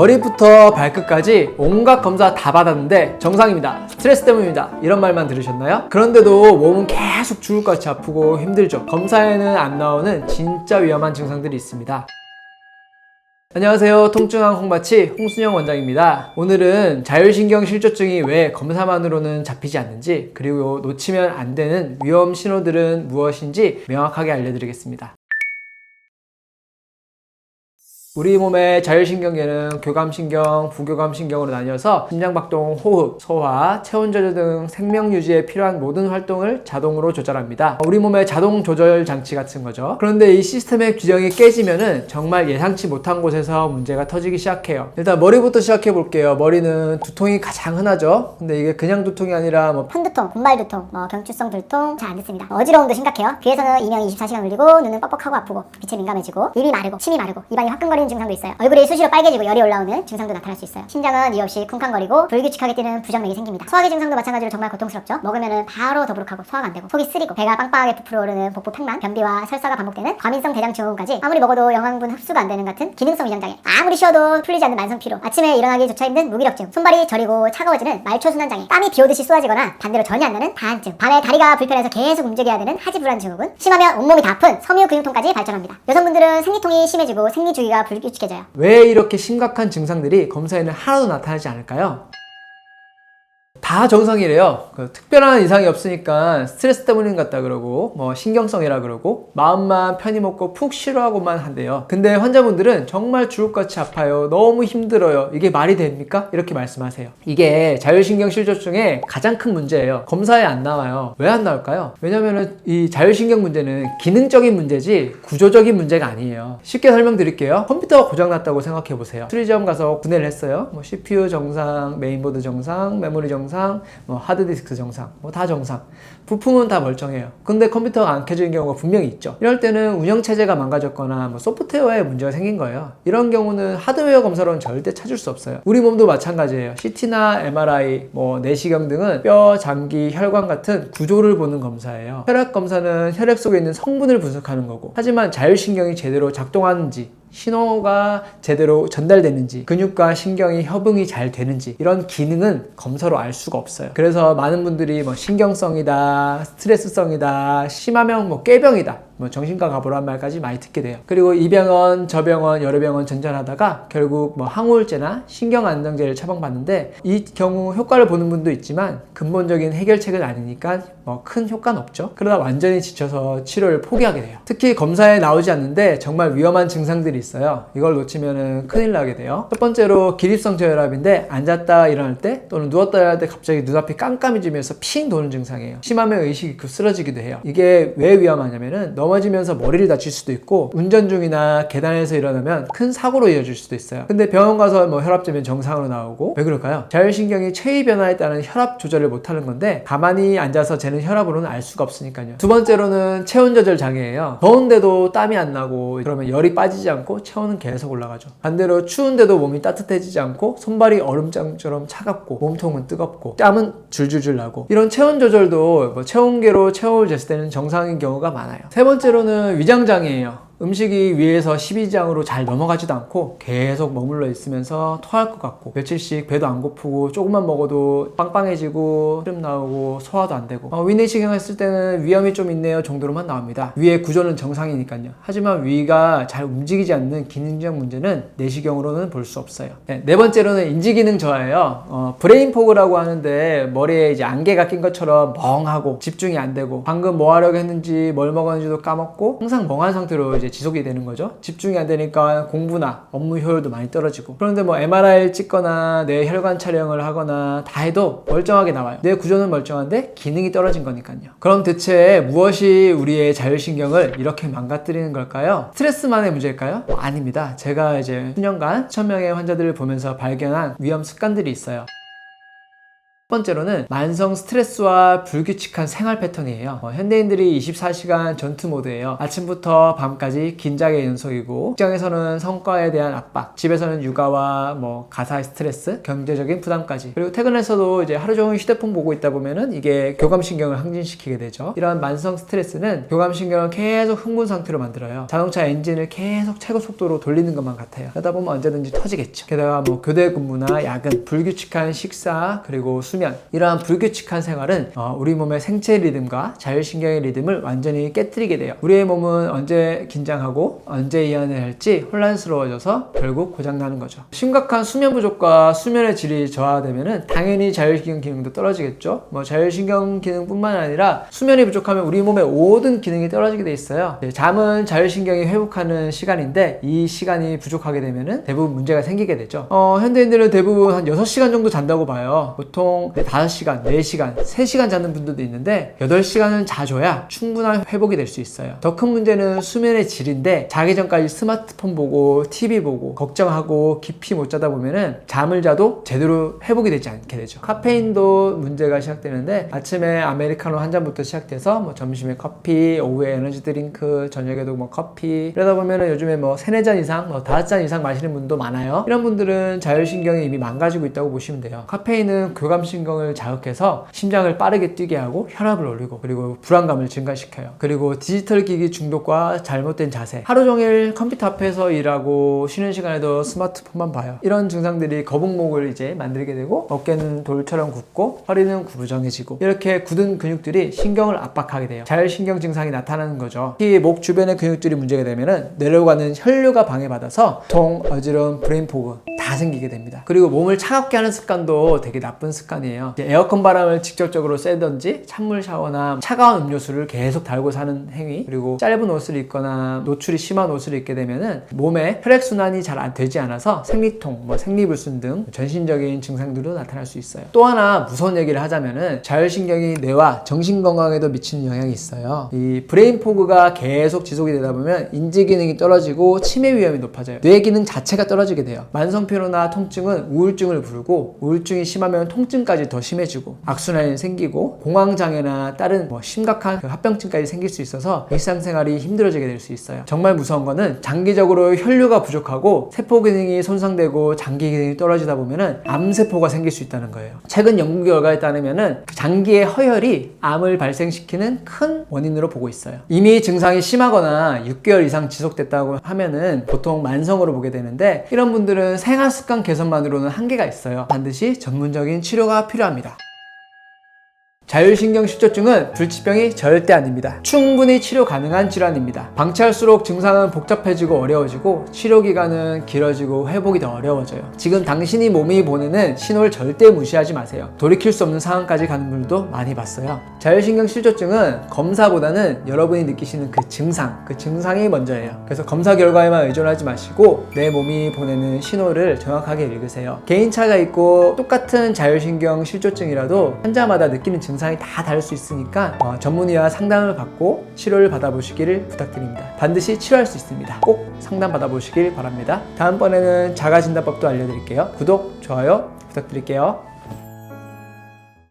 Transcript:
머리부터 발끝까지 온갖 검사 다 받았는데 정상입니다. 스트레스 때문입니다. 이런 말만 들으셨나요? 그런데도 몸은 계속 죽을 것 같이 아프고 힘들죠. 검사에는 안 나오는 진짜 위험한 증상들이 있습니다. 안녕하세요. 통증왕 홍마치 홍순영 원장입니다. 오늘은 자율신경 실조증이 왜 검사만으로는 잡히지 않는지, 그리고 놓치면 안 되는 위험 신호들은 무엇인지 명확하게 알려드리겠습니다. 우리 몸의 자율신경계는 교감신경, 부교감신경으로 나뉘어서 심장박동, 호흡, 소화, 체온조절 등 생명유지에 필요한 모든 활동을 자동으로 조절합니다. 우리 몸의 자동 조절 장치 같은 거죠. 그런데 이 시스템의 규정이 깨지면은 정말 예상치 못한 곳에서 문제가 터지기 시작해요. 일단 머리부터 시작해 볼게요. 머리는 두통이 가장 흔하죠. 근데 이게 그냥 두통이 아니라 편두통, 분말두통, 경추성 불통 잘 안 듣습니다. 어지러움도 심각해요. 귀에서는 이명이 24시간 울리고, 눈은 뻑뻑하고 아프고, 빛에 민감해지고, 입이 마르고, 침이 마르고, 입안이 화끈거리는 증상도 있어요. 얼굴이 수시로 빨개지고 열이 올라오는 증상도 나타날 수 있어요. 심장은 이유 없이 쿵쾅거리고 불규칙하게 뛰는 부정맥이 생깁니다. 소화기 증상도 마찬가지로 정말 고통스럽죠. 먹으면은 바로 더부룩하고 소화가 안 되고, 속이 쓰리고, 배가 빵빵하게 부풀어 오르는 복부 팽만, 변비와 설사가 반복되는 과민성 대장 증후군까지 아무리 먹어도 영양분 흡수가 안 되는 같은 기능성 위장장애, 아무리 쉬어도 풀리지 않는 만성 피로, 아침에 일어나기조차 힘든 무기력증, 손발이 저리고 차가워지는 말초순환장애, 땀이 비오듯이 쏟아지거나 반대로 전혀 안 나는 다한증, 밤에 다리가 불편해서 계속 움직여야 되는 하지불안 증후군, 심하면 온몸이 다 아픈 섬유 근육통까지 발전합니다. 여성분들은 생리통이 심해지고 생리주기가 불규칙해져요. 왜 이렇게 심각한 증상들이 검사에는 하나도 나타나지 않을까요? 다 정상이래요. 특별한 이상이 없으니까 스트레스 때문인 것 같다 그러고, 신경성이라 그러고, 마음만 편히 먹고 푹 쉬려고만 한대요. 근데 환자분들은 정말 죽을 것 같이 아파요. 너무 힘들어요. 이게 말이 됩니까? 이렇게 말씀하세요. 이게 자율신경 실조증의 가장 큰 문제예요. 검사에 안 나와요. 왜 안 나올까요? 왜냐면은 이 자율신경 문제는 기능적인 문제지 구조적인 문제가 아니에요. 쉽게 설명드릴게요. 컴퓨터가 고장났다고 생각해 보세요. 수리점 가서 구매를 했어요. CPU 정상, 메인보드 정상, 메모리 정상, 하드디스크 정상, 다 정상. 부품은 다 멀쩡해요. 근데 컴퓨터가 안 켜지는 경우가 분명히 있죠. 이럴 때는 운영체제가 망가졌거나 소프트웨어에 문제가 생긴 거예요. 이런 경우는 하드웨어 검사로는 절대 찾을 수 없어요. 우리 몸도 마찬가지예요. CT나 MRI, 내시경 등은 뼈, 장기, 혈관 같은 구조를 보는 검사예요. 혈액 검사는 혈액 속에 있는 성분을 분석하는 거고, 하지만 자율신경이 제대로 작동하는지, 신호가 제대로 전달되는지, 근육과 신경이 협응이 잘 되는지, 이런 기능은 검사로 알 수가 없어요. 그래서 많은 분들이 신경성이다, 스트레스성이다, 심하면 꾀병이다, 정신과 가보란 말까지 많이 듣게 돼요. 그리고 이 병원, 저 병원, 여러 병원 전전하다가 결국 항우울제나 신경안정제를 처방받는데, 이 경우 효과를 보는 분도 있지만 근본적인 해결책은 아니니까 큰 효과는 없죠. 그러다 완전히 지쳐서 치료를 포기하게 돼요. 특히 검사에 나오지 않는데 정말 위험한 증상들이 있어요. 이걸 놓치면 큰일 나게 돼요. 첫 번째로 기립성 저혈압인데, 앉았다 일어날 때 또는 누웠다 일어날 때 갑자기 눈앞이 깜깜해지면서 핑 도는 증상이에요. 심하면 의식이 쓰러지기도 해요. 이게 왜 위험하냐면은 넘어지면서 머리를 다칠 수도 있고, 운전 중이나 계단에서 일어나면 큰 사고로 이어질 수도 있어요. 근데 병원 가서 혈압 재면 정상으로 나오고. 왜 그럴까요? 자율신경이 체위 변화에 따른 혈압 조절을 못하는 건데, 가만히 앉아서 재는 혈압으로는 알 수가 없으니까요. 두 번째로는 체온 조절 장애예요. 더운데도 땀이 안 나고, 그러면 열이 빠지지 않고 체온은 계속 올라가죠. 반대로 추운데도 몸이 따뜻해지지 않고, 손발이 얼음장처럼 차갑고, 몸통은 뜨겁고, 땀은 줄줄줄 나고, 이런 체온 조절도 체온계로 체온을 쟀을 때는 정상인 경우가 많아요. 세 번째로는 위장장애예요. 음식이 위에서 십이지장으로 잘 넘어가지도 않고 계속 머물러 있으면서 토할 것 같고, 며칠씩 배도 안 고프고, 조금만 먹어도 빵빵해지고, 흐름 나오고, 소화도 안 되고, 위내시경 했을 때는 위험이 좀 있네요 정도로만 나옵니다. 위의 구조는 정상이니까요. 하지만 위가 잘 움직이지 않는 기능적 문제는 내시경으로는 볼 수 없어요. 네 번째로는 인지기능 저하예요. 브레인 포그라고 하는데, 머리에 이제 안개가 낀 것처럼 멍하고 집중이 안 되고, 방금 뭐 하려고 했는지 뭘 먹었는지도 까먹고, 항상 멍한 상태로 이제 지속이 되는 거죠. 집중이 안 되니까 공부나 업무 효율도 많이 떨어지고. 그런데 MRI를 찍거나 뇌 혈관 촬영을 하거나 다 해도 멀쩡하게 나와요. 뇌 구조는 멀쩡한데 기능이 떨어진 거니까요. 그럼 대체 무엇이 우리의 자율신경을 이렇게 망가뜨리는 걸까요? 스트레스만의 문제일까요? 아닙니다. 제가 이제 수년간 1,000명의 환자들을 보면서 발견한 위험 습관들이 있어요. 번째로는 만성 스트레스와 불규칙한 생활 패턴이에요. 현대인들이 24시간 전투 모드예요. 아침부터 밤까지 긴장의 연속이고, 직장에서는 성과에 대한 압박, 집에서는 육아와 가사의 스트레스, 경제적인 부담까지, 그리고 퇴근해서도 이제 하루 종일 휴대폰 보고 있다 보면은 이게 교감신경을 항진시키게 되죠. 이런 만성 스트레스는 교감신경을 계속 흥분 상태로 만들어요. 자동차 엔진을 계속 최고 속도로 돌리는 것만 같아요. 그러다 보면 언제든지 터지겠죠. 게다가 교대 근무나 야근, 불규칙한 식사, 그리고 수면, 이러한 불규칙한 생활은 우리 몸의 생체 리듬과 자율신경의 리듬을 완전히 깨뜨리게 돼요. 우리의 몸은 언제 긴장하고 언제 이완해야 할지 혼란스러워져서 결국 고장나는 거죠. 심각한 수면 부족과 수면의 질이 저하되면 당연히 자율신경 기능도 떨어지겠죠. 자율신경 기능뿐만 아니라 수면이 부족하면 우리 몸의 모든 기능이 떨어지게 돼 있어요. 잠은 자율신경이 회복하는 시간인데 이 시간이 부족하게 되면 대부분 문제가 생기게 되죠. 현대인들은 대부분 한 6시간 정도 잔다고 봐요. 보통 5시간, 4시간, 3시간 자는 분들도 있는데 8시간은 자줘야 충분한 회복이 될 수 있어요. 더 큰 문제는 수면의 질인데 자기 전까지 스마트폰 보고 TV 보고 걱정하고 깊이 못 자다 보면은 잠을 자도 제대로 회복이 되지 않게 되죠. 카페인도 문제가 시작되는데 아침에 아메리카노 한 잔부터 시작돼서 점심에 커피, 오후에 에너지 드링크, 저녁에도 커피, 이러다 보면은 요즘에 3-4잔 이상, 5잔 이상 마시는 분도 많아요. 이런 분들은 자율신경이 이미 망가지고 있다고 보시면 돼요. 카페인은 교감신경을 자극해서 심장을 빠르게 뛰게 하고 혈압을 올리고, 그리고 불안감을 증가시켜요. 그리고 디지털 기기 중독과 잘못된 자세, 하루 종일 컴퓨터 앞에서 일하고 쉬는 시간에도 스마트폰만 봐요. 이런 증상들이 거북목을 이제 만들게 되고, 어깨는 돌처럼 굳고 허리는 구부정해지고, 이렇게 굳은 근육들이 신경을 압박하게 돼요. 자율신경 증상이 나타나는 거죠. 특히 목 주변의 근육들이 문제가 되면은 내려가는 혈류가 방해받아서 통, 어지러움, 브레인포그 다 생기게 됩니다. 그리고 몸을 차갑게 하는 습관도 되게 나쁜 습관이에요. 에어컨 바람을 직접적으로 쐬든지 찬물 샤워나 차가운 음료수를 계속 달고 사는 행위, 그리고 짧은 옷을 입거나 노출이 심한 옷을 입게 되면은 몸에 혈액순환이 잘 안 되지 않아서 생리통, 생리불순 등 전신적인 증상들도 나타날 수 있어요. 또 하나 무서운 얘기를 하자면은 자율신경이 뇌와 정신건강에도 미치는 영향이 있어요. 이 브레인포그가 계속 지속이 되다 보면 인지기능이 떨어지고 치매 위험이 높아져요. 뇌 기능 자체가 떨어지게 돼요. 만성 피로나 통증은 우울증을 부르고, 우울증이 심하면 통증까지 더 심해지고 악순환이 생기고 공황장애나 다른 심각한 합병증까지 생길 수 있어서 일상생활이 힘들어지게 될 수 있어요. 정말 무서운 거는 장기적으로 혈류가 부족하고 세포 기능이 손상되고 장기 기능이 떨어지다 보면은 암세포가 생길 수 있다는 거예요. 최근 연구 결과에 따르면은 장기의 허혈이 암을 발생시키는 큰 원인으로 보고 있어요. 이미 증상이 심하거나 6개월 이상 지속됐다고 하면은 보통 만성으로 보게 되는데, 이런 분들은 생활 습관 개선만으로는 한계가 있어요. 반드시 전문적인 치료가 필요합니다. 자율신경 실조증은 불치병이 절대 아닙니다. 충분히 치료 가능한 질환입니다. 방치할수록 증상은 복잡해지고 어려워지고 치료 기간은 길어지고 회복이 더 어려워져요. 지금 당신이 몸이 보내는 신호를 절대 무시하지 마세요. 돌이킬 수 없는 상황까지 가는 분들도 많이 봤어요. 자율신경 실조증은 검사보다는 여러분이 느끼시는 그 증상이 먼저예요. 그래서 검사 결과에만 의존하지 마시고 내 몸이 보내는 신호를 정확하게 읽으세요. 개인차가 있고 똑같은 자율신경 실조증이라도 환자마다 느끼는 증상이 다 다를 수 있으니까 전문의와 상담을 받고 치료를 받아보시기를 부탁드립니다. 반드시 치료할 수 있습니다. 꼭 상담 받아보시길 바랍니다. 다음번에는 자가진단법도 알려드릴게요. 구독, 좋아요 부탁드릴게요.